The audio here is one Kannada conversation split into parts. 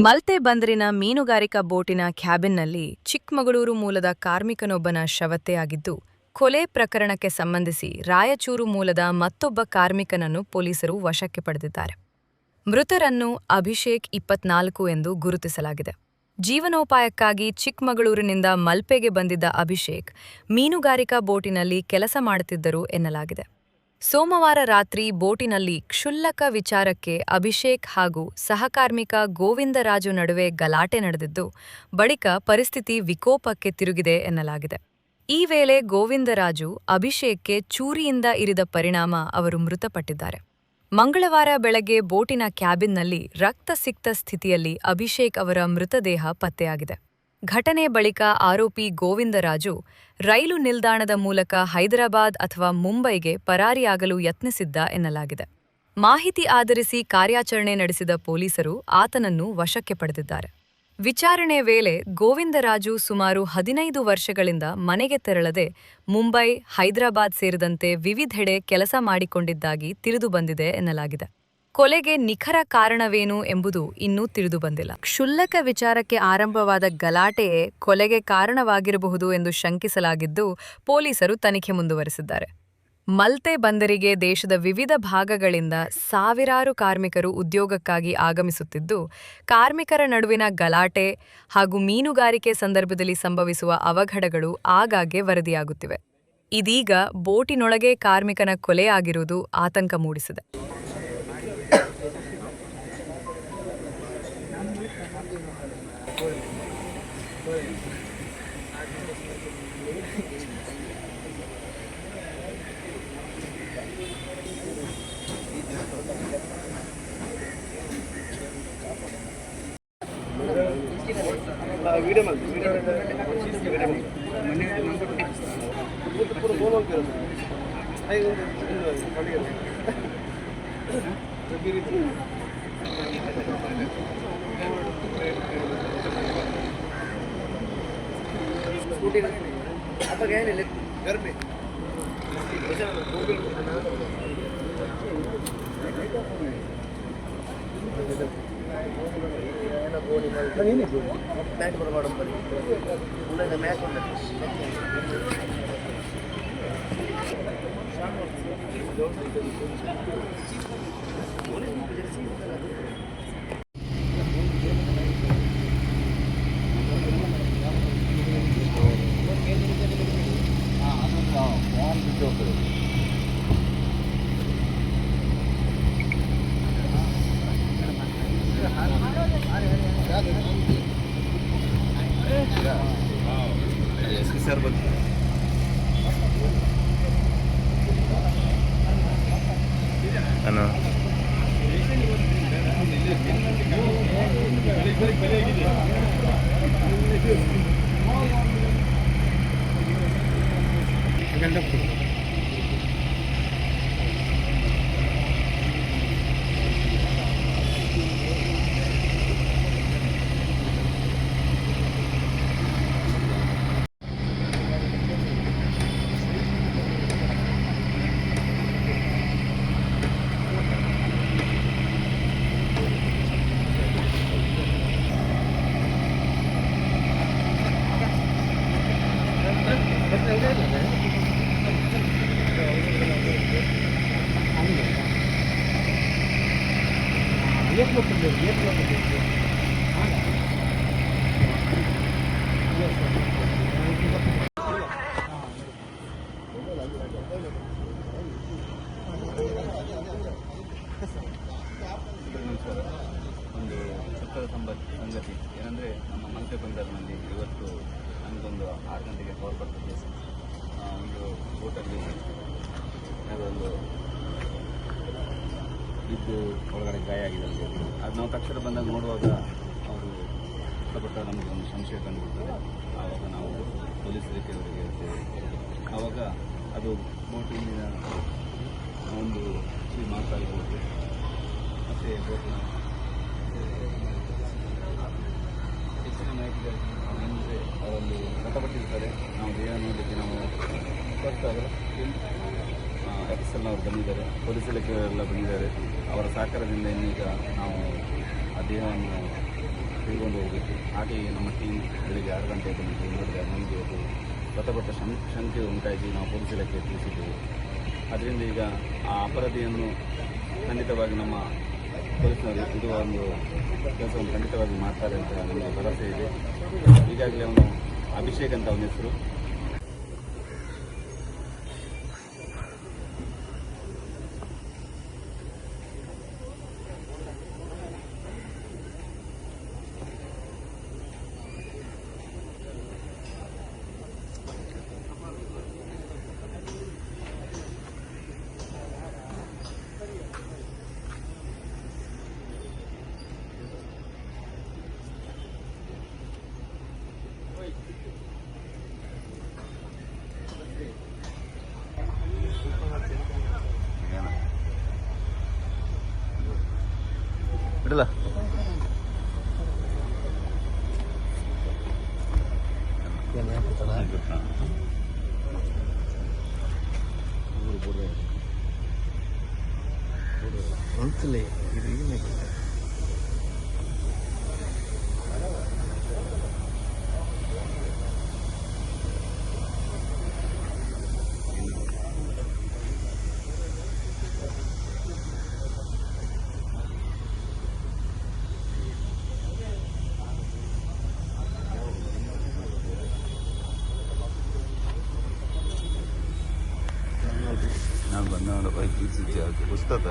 ಮಲ್ಪೆ ಬಂದರಿನ ಮೀನುಗಾರಿಕಾ ಬೋಟಿನ ಕ್ಯಾಬಿನ್ನಲ್ಲಿ ಚಿಕ್ಕಮಗಳೂರು ಮೂಲದ ಕಾರ್ಮಿಕನೊಬ್ಬನ ಶವತ್ತೆಯಾಗಿದ್ದು, ಕೊಲೆ ಪ್ರಕರಣಕ್ಕೆ ಸಂಬಂಧಿಸಿ ರಾಯಚೂರು ಮೂಲದ ಮತ್ತೊಬ್ಬ ಕಾರ್ಮಿಕನನ್ನು ಪೊಲೀಸರು ವಶಕ್ಕೆ ಪಡೆದಿದ್ದಾರೆ. ಮೃತರನ್ನು ಅಭಿಷೇಕ್ 24 ಎಂದು ಗುರುತಿಸಲಾಗಿದೆ. ಜೀವನೋಪಾಯಕ್ಕಾಗಿ ಚಿಕ್ಕಮಗಳೂರಿನಿಂದ ಮಲ್ಪೆಗೆ ಬಂದಿದ್ದ ಅಭಿಷೇಕ್ ಮೀನುಗಾರಿಕಾ ಬೋಟಿನಲ್ಲಿ ಕೆಲಸ ಮಾಡುತ್ತಿದ್ದರು ಎನ್ನಲಾಗಿದೆ. ಸೋಮವಾರ ರಾತ್ರಿ ಬೋಟಿನಲ್ಲಿ ಕ್ಷುಲ್ಲಕ ವಿಚಾರಕ್ಕೆ ಅಭಿಷೇಕ್ ಹಾಗೂ ಸಹಕಾರ್ಮಿಕ ಗೋವಿಂದರಾಜು ನಡುವೆ ಗಲಾಟೆ ನಡೆದಿದ್ದು, ಬಳಿಕ ಪರಿಸ್ಥಿತಿ ವಿಕೋಪಕ್ಕೆ ತಿರುಗಿದೆ ಎನ್ನಲಾಗಿದೆ. ಈ ವೇಳೆ ಗೋವಿಂದರಾಜು ಅಭಿಷೇಕ್ಗೆ ಚೂರಿಯಿಂದ ಇರಿದ ಪರಿಣಾಮ ಅವರು ಮೃತಪಟ್ಟಿದ್ದಾರೆ. ಮಂಗಳವಾರ ಬೆಳಗ್ಗೆ ಬೋಟಿನ ಕ್ಯಾಬಿನ್ನಲ್ಲಿ ರಕ್ತಸಿಕ್ತ ಸ್ಥಿತಿಯಲ್ಲಿ ಅಭಿಷೇಕ್ ಅವರ ಮೃತದೇಹ ಪತ್ತೆಯಾಗಿದೆ. ಘಟನೆ ಬಳಿಕ ಆರೋಪಿ ಗೋವಿಂದರಾಜು ರೈಲು ನಿಲ್ದಾಣದ ಮೂಲಕ ಹೈದರಾಬಾದ್ ಅಥವಾ ಮುಂಬೈಗೆ ಪರಾರಿಯಾಗಲು ಯತ್ನಿಸಿದ್ದ ಎನ್ನಲಾಗಿದೆ. ಮಾಹಿತಿ ಆಧರಿಸಿ ಕಾರ್ಯಾಚರಣೆ ನಡೆಸಿದ ಪೊಲೀಸರು ಆತನನ್ನು ವಶಕ್ಕೆ ಪಡೆದಿದ್ದಾರೆ. ವಿಚಾರಣೆ ವೇಳೆ ಗೋವಿಂದರಾಜು ಸುಮಾರು 15 ವರ್ಷಗಳಿಂದ ಮನೆಗೆ ತೆರಳದೆ ಮುಂಬೈ, ಹೈದರಾಬಾದ್ ಸೇರಿದಂತೆ ವಿವಿಧೆಡೆ ಕೆಲಸ ಮಾಡಿಕೊಂಡಿದ್ದಾಗಿ ತಿಳಿದುಬಂದಿದೆ ಎನ್ನಲಾಗಿದೆ. ಕೊಲೆಗೆ ನಿಖರ ಕಾರಣವೇನು ಎಂಬುದು ಇನ್ನೂ ತಿಳಿದುಬಂದಿಲ್ಲ. ಕ್ಷುಲ್ಲಕ ವಿಚಾರಕ್ಕೆ ಆರಂಭವಾದ ಗಲಾಟೆಯೇ ಕೊಲೆಗೆ ಕಾರಣವಾಗಿರಬಹುದು ಎಂದು ಶಂಕಿಸಲಾಗಿದ್ದು, ಪೊಲೀಸರು ತನಿಖೆ ಮುಂದುವರೆಸಿದ್ದಾರೆ. ಮಲ್ಪೆ ಬಂದರಿಗೆ ದೇಶದ ವಿವಿಧ ಭಾಗಗಳಿಂದ ಸಾವಿರಾರು ಕಾರ್ಮಿಕರು ಉದ್ಯೋಗಕ್ಕಾಗಿ ಆಗಮಿಸುತ್ತಿದ್ದು, ಕಾರ್ಮಿಕರ ನಡುವಿನ ಗಲಾಟೆ ಹಾಗೂ ಮೀನುಗಾರಿಕೆ ಸಂದರ್ಭದಲ್ಲಿ ಸಂಭವಿಸುವ ಅವಘಡಗಳು ಆಗಾಗ್ಗೆ ವರದಿಯಾಗುತ್ತಿವೆ. ಇದೀಗ ಬೋಟಿನೊಳಗೆ ಕಾರ್ಮಿಕನ ಕೊಲೆಯಾಗಿರುವುದು ಆತಂಕ ಮೂಡಿಸಿದೆ. ಒಂದು ದುಃಖದ ಸಂಗತಿ ಏನಂದರೆ, ನಮ್ಮ ಮಲ್ಪೆ ಬಂದರಿನಲ್ಲಿ ಇವತ್ತು ನಮಗೊಂದು 6 ಗಂಟೆಗೆ ಕಾಲ್ ಬರ್ತದೆ. ಒಂದು ಬೋಟಲ್ಲಿ ಒಂದು ಬಿದ್ದು ಒಳಗಡೆ ಗಾಯ ಆಗಿದೆ. ಅದು ನಾವು ತಕ್ಷಣ ಬಂದಾಗ ನೋಡುವಾಗ ಅವರು ಕಷ್ಟಪಟ್ಟ ನಮಗೆ ಒಂದು ಸಂಶಯ ಕಂಡುಬಿಡ್ತದೆ. ಆವಾಗ ನಾವು ಪೊಲೀಸರಿಗೆ ಅವರಿಗೆ ಹೇಳ್ತೇವೆ. ಆವಾಗ ಅದು ಬೋಟಿನ ಒಂದು ಮಾತ್ರ ಇರ್ಬೋದು. ಮತ್ತು ಬೋಟಿನ ಹೆಚ್ಚಿನ ಮಾಹಿತಿಗಾಗಿ ಅಂದರೆ ಅವರಲ್ಲಿ ಮೃತಪಟ್ಟಿರ್ತಾರೆ. ನಾವು ದೇಹ ನೋಡಲಿಕ್ಕೆ ನಾವು ಗೊತ್ತಾಗಲ್ಲ. ಎಕ್ಸೆಲ್ನವರು ಬಂದಿದ್ದಾರೆ, ಪೊಲೀಸ್ ಇಲಾಖೆಯವರೆಲ್ಲ ಬಂದಿದ್ದಾರೆ. ಅವರ ಸಹಕಾರದಿಂದ ಇನ್ನೀಗ ನಾವು ಆ ದೇಹವನ್ನು ತೆಗೆದುಕೊಂಡು ಹೋಗಬೇಕು. ಹಾಗೆ ನಮ್ಮ ಟೀಮ್ ಬೆಳಿಗ್ಗೆ 6 ಗಂಟೆಗೆ ಬಂದು ನೋಡಿದಾಗ ನಮಗೆ ಅದು ಮೃತಪಟ್ಟ ಶಂಕೆ ಉಂಟಾಗಿ ನಾವು ಪೊಲೀಸ್ ಇಲಾಖೆಗೆ ತಿಳಿಸಿದ್ದೆವು. ಅದರಿಂದ ಈಗ ಆ ಅಪರಾಧಿಯನ್ನು ಖಂಡಿತವಾಗಿ ನಮ್ಮ ಪೊಲೀಸ್ನವರು ಇದು ಒಂದು ಕೆಲಸವನ್ನು ಖಂಡಿತವಾಗಿ ಮಾಡ್ತಾರೆ ಅಂತ ನಮಗೆ ಭರವಸೆ ಇದೆ. ಈಗಾಗಲೇ ಅವನು ಅಭಿಷೇಕ್ ಅಂತ ಅವನ ಹೆಸರು. ಬಿಡಲ್ಲ ಒಂದ್ಸಲಿ ಇದು ನಾನು ಬಂದ ಬೈಕ್ ಪುಸ್ತಕ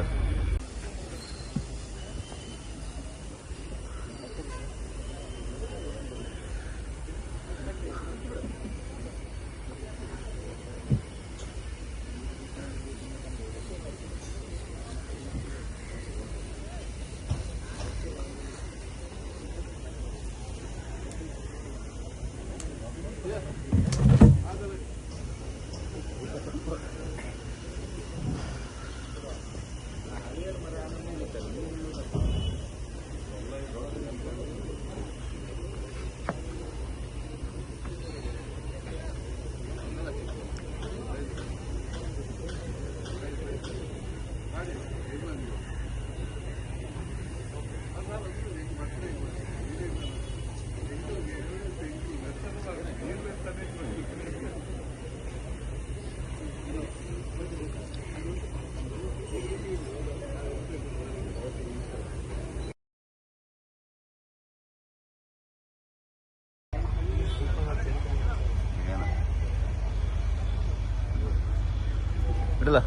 ಬಿಡಲ್ಲ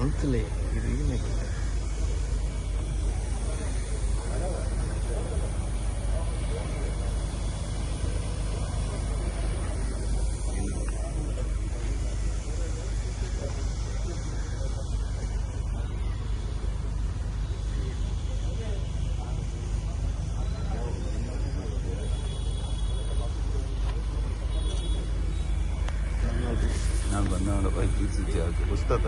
ಒಂದ್ಸಲಿ ಇದು ನಾನು ಬಂದ ಬೈಕ್ ಪುಸ್ತಕ